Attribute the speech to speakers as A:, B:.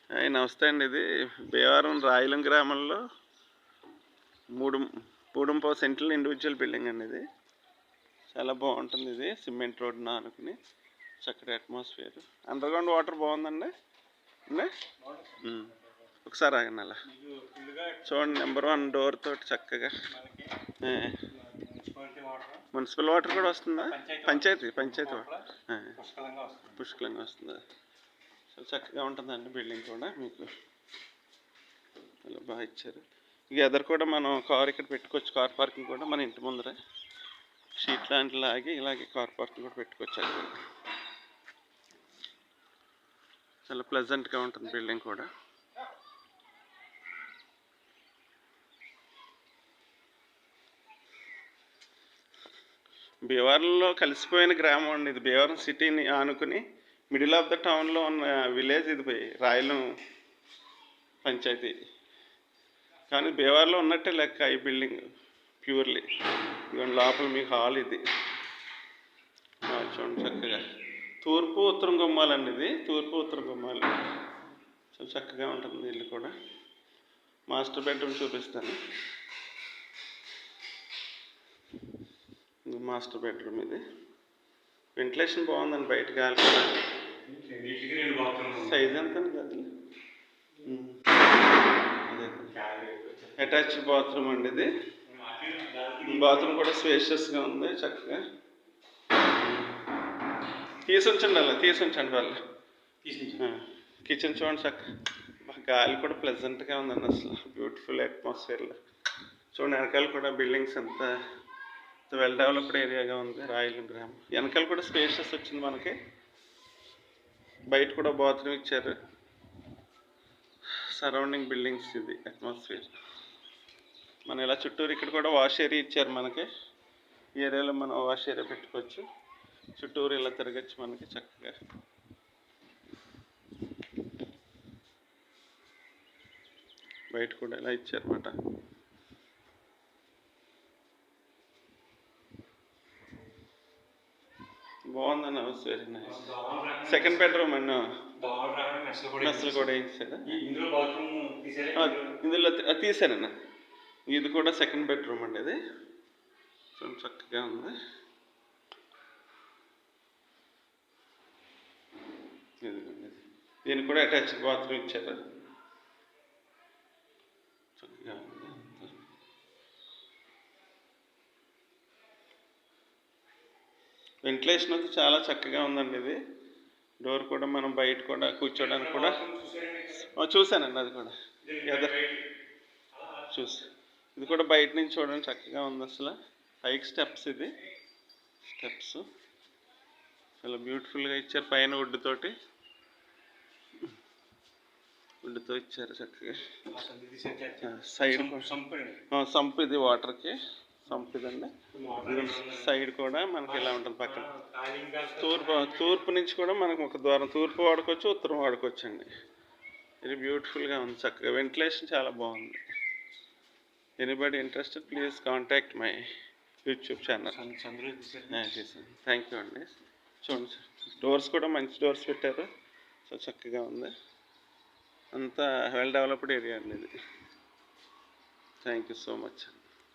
A: నమస్తే అండి. ఇది భీమవరం రాయలం గ్రామంలో 3.5 సెంట్ల ఇండివిజువల్ బిల్డింగ్ అండి. ఇది చాలా బాగుంటుంది. ఇది సిమెంట్ రోడ్డున ఆనుకుని చక్కటి అట్మాస్ఫియర్. అండర్గ్రౌండ్ వాటర్ బాగుందండి. ఒకసారి ఆగండి. అలా చూడండి. నెంబర్ 1 డోర్ తోటి చక్కగా మున్సిపల్ వాటర్ కూడా వస్తుందా? పంచాయతీ వాటర్ పుష్కలంగా వస్తుందా? చాలా చక్కగా ఉంటుందండి. బిల్డింగ్ కూడా మీకు చాలా బాగా ఇచ్చారు. ఇక ఎదరు కూడా మనం కార్ ఇక్కడ పెట్టుకోవచ్చు. కార్ పార్కింగ్ కూడా మన ఇంటి ముందర షీట్ లాంటి లాగి ఇలాగే కార్ పార్కింగ్ కూడా పెట్టుకోవచ్చు. అక్కడ చాలా ప్లెజెంట్గా ఉంటుంది బిల్డింగ్ కూడా. భీమవరంలో కలిసిపోయిన గ్రామం అండి ఇది. భీమవరం సిటీని ఆనుకుని మిడిల్ ఆఫ్ ద టౌన్లో ఉన్న విలేజ్ ఇది రాయలం పంచాయతీ. కానీ భీమవరంలో ఉన్నట్టే లెక్క ఈ బిల్డింగ్ ప్యూర్లీ. ఇవన్నీ లోపల మీకు హాల్ ఇది చూడండి. చక్కగా తూర్పు ఉత్తరం గుమ్మాలండి. ఇది తూర్పు ఉత్తరం గుమ్మాలు. చాలా చక్కగా ఉంటుంది ఇల్లు కూడా. మాస్టర్ బెడ్రూమ్ చూపిస్తాను. మాస్టర్ బెడ్రూమ్ ఇది. వెంటిలేషన్ బాగుందండి. బయట గాలి సైజ్ ఎంత అది. అటాచ్డ్ బాత్రూమ్ అండి ఇది. బాత్రూమ్ కూడా స్పేషియస్గా ఉంది. చక్కగా తీసుంచండి. అలా తీసుంచండి వాళ్ళు. కిచెన్ చూడండి. చక్కగా గాలి కూడా ప్లెజెంట్గా ఉందండి. అసలు బ్యూటిఫుల్ అట్మాస్ఫియర్లో చూడండి. వెనకాల కూడా బిల్డింగ్స్ అంతా వెల్ డెవలప్డ్ ఏరియాగా ఉంది రాయలం గ్రామం. వెనకాల కూడా స్పేషియస్ వచ్చింది మనకి. బయట కూడా బాత్రూమ్ ఇచ్చారు. సరౌండింగ్ బిల్డింగ్స్ ఇది అట్మాస్ఫియర్. మనం ఇలా చుట్టూరు ఇక్కడ కూడా వాష్ ఏరియా ఇచ్చారు మనకి. ఈ ఏరియాలో మనం వాష్ ఏరియా పెట్టుకోవచ్చు. చుట్టూరు ఇలా తిరగచ్చు మనకి చక్కగా. బయట కూడా ఇలా ఇచ్చారన్నమాట. బాగుందండి. House very nice. Second bedroom అండి. మెస్లు కూడా వేసారా? ఇందులో తీసానన్న. ఇది కూడా సెకండ్ బెడ్రూమ్ అండి. ఇది చక్కగా ఉంది. దీనికి కూడా అటాచ్డ్ బాత్రూమ్ ఇచ్చారు. చక్కగా ఉంది. వెంటిలేషన్ అయితే చాలా చక్కగా ఉందండి. ఇది డోర్ కూడా మనం బయట కూడా కూర్చోడానికి కూడా చూశానండి. అది కూడా ఇది కూడా బయట నుంచి చూడడానికి చక్కగా ఉంది. అసలు పైకి స్టెప్స్. ఇది స్టెప్స్ చాలా బ్యూటిఫుల్గా ఇచ్చారు. పైన వుడ్తో ఇచ్చారు చక్కగా. సైడ్ సంప్ ఇది వాటర్కి సంప్ ఇదండి. సైడ్ కూడా మనకి ఇలా ఉంటుంది. పక్కన తూర్పు నుంచి కూడా మనకు ఒక ద్వారం. తూర్పు వాడుకోవచ్చు, ఉత్తరం వాడుకోవచ్చు అండి. ఇది బ్యూటిఫుల్గా ఉంది. చక్కగా వెంటిలేషన్ చాలా బాగుంది. Anybody interested please contact my YouTube channel. Thank you అండి. చూడండి సార్. డోర్స్ కూడా మంచి డోర్స్ పెట్టారు. సో చక్కగా ఉంది. అంతా వెల్ డెవలప్డ్ ఏరియా అండి ఇది. Thank you so much.